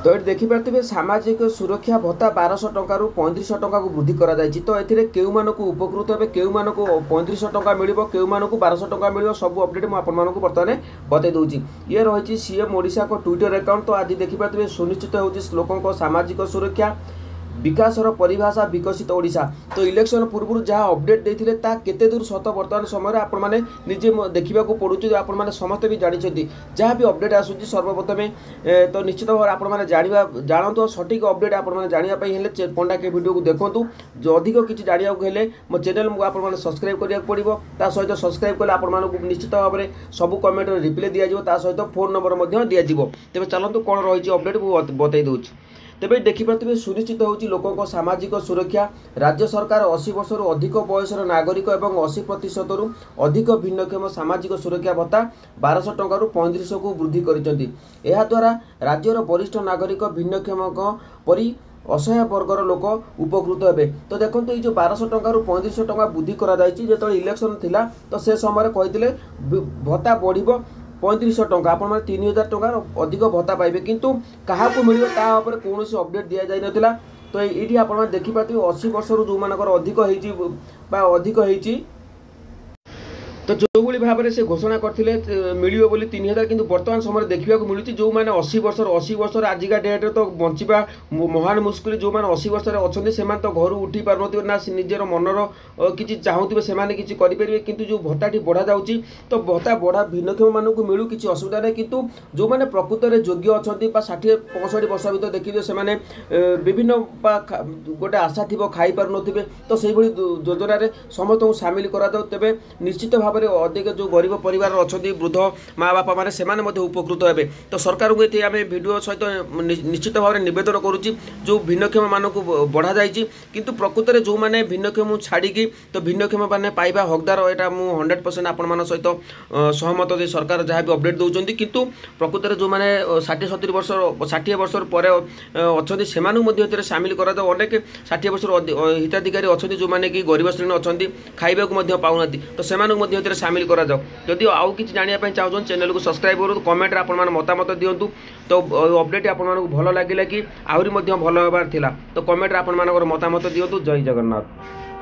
तो ये देखिपे सामाजिक सुरक्षा भत्ता 1200 टंका 3500 टंका को वृद्धि करा जायछि। तो एथिरे केउ मानकु उपकृत हेबे, केउ मानकु 3500 टंका मिलिबो, केउ मानकु 1200 टंका मिलिबो, सब अपडेट मु आपन मानकु बर्तमाने बतै दउछि। ये रहिछि सीएम ओडिशा को ट्विटर अकाउंट। तो आज देखिपे सुनिश्चित होउछि लोकन को सामाजिक सुरक्षा विकासर परिभाषा विकसित ओडिशा। तो इलेक्शन पूर्व जहाँ अपडेट देते ता केते दूर सत वर्तमान समय आपण मैंने निजे देखा पड़ुचे, आपण मैंने समस्ते भी जानते जहाँ भी अपडेट आसूँ सर्वप्रथमें तो निश्चित भाव आप जानतु सठिक अपडेट आपने जानापी पंडा के वीडियो को देखूँ। जो अधिक किसी जानवाक मो चैनल आपने सब्सक्राइब करा पड़ो, ता सहित सब्सक्राइब कले आपको निश्चित भाव में सब कमेंट रिप्लाई दिज्व, सहित फोन नंबर दिज्व। तेज चलतु कौन रही अपडेट बतई दूँ। तेज देखिपे सुनिश्चित होउछि लोकों को सामाजिक सुरक्षा। राज्य सरकार 80 वर्ष अधिक बयसर नागरिक एवं 80% अधिक भिन्नक्षम सामाजिक सुरक्षा भत्ता 1200 टंका 3500 को वृद्धि करिसेंति। एहा द्वारा राज्यर वरिष्ठ नागरिक भिन्नक्षम परि असहाय वर्गर लोक उपकृत हेबे। तो देखो ये जो 1200 टंका 3500 टंका वृद्धि करा जायछि, जेतले इलेक्शन थिला तो से समय कहिथिले भत्ता बढ़िबो 3500 टंका, आप 3000 टंका अधिक भत्ता पाइबे, किंतु क्या मिले तापर कौन अपडेट दि जाई नथिला। तो ये आप देखिपारे 80 वर्ष जो मानकर अधिक होती तो जो भाव में से घोषणा करते मिलियो बोली 3000, किंतु वर्तमान समय देखा मिलूँ जो मैंने 80 वर्ष आजिका डेट्रे तो बंचा महान मुस्किल। जो मैंने 80 वर्ष अच्छा से तो घर उठी पारे ना निजर मनर किसी चाहूबे से किसी करेंगे, किंतु जो भत्ताटी बढ़ा जाऊँगी तो भत्ता बढ़ा भिन्नक्षम मानक मिलू किसी असुविधा नहीं, किंतु जो मैंने प्रकृत में योग्य अच्छा 60-65 वर्ष भर देखिए से विभिन्न गोटे आशा थी खाई पार नो, तो से योजन समस्त सामिल करा जाऊ। तेज निश्चित भाव में अधिक जो गरीब परिवार अच्छा वृद्ध माँ बापा मैंने से उपकृत हे। तो सरकार को ये आम भिडियो सहित निश्चित भाव में नवेदन करुच्ची जो भिन्नक्षम मानक बढ़ा जाइए, किंतु प्रकृत में जो मैंने भिन्नक्षम छाड़ी तो भिन्नक्षम मैंने पाइबा हकदार यहाँ मुझे 100% आपण सहित सहमत जे सरकार जहाँ भी अपडेट दौरान, किंतु प्रकृत में जो मैंने 60 वर्ष पर अच्छा से सामिल करा। अनेक 60 वर्ष हिताधिकारी अच्छा जो मैंने कि गरीब श्रेणी अच्छा खाइबा पाऊना, तो से सामिल करा जाओ। जदि आउ किसी जानापी चाहूँ चैनल को सब्सक्राइब करूँ, कमेंट आप मतामत दिंतु। तो अपडेट आपको भल लगे कि आहरी भल होबार थिला, तो कमेंट आप मतामत दिंतु। जय जगन्नाथ।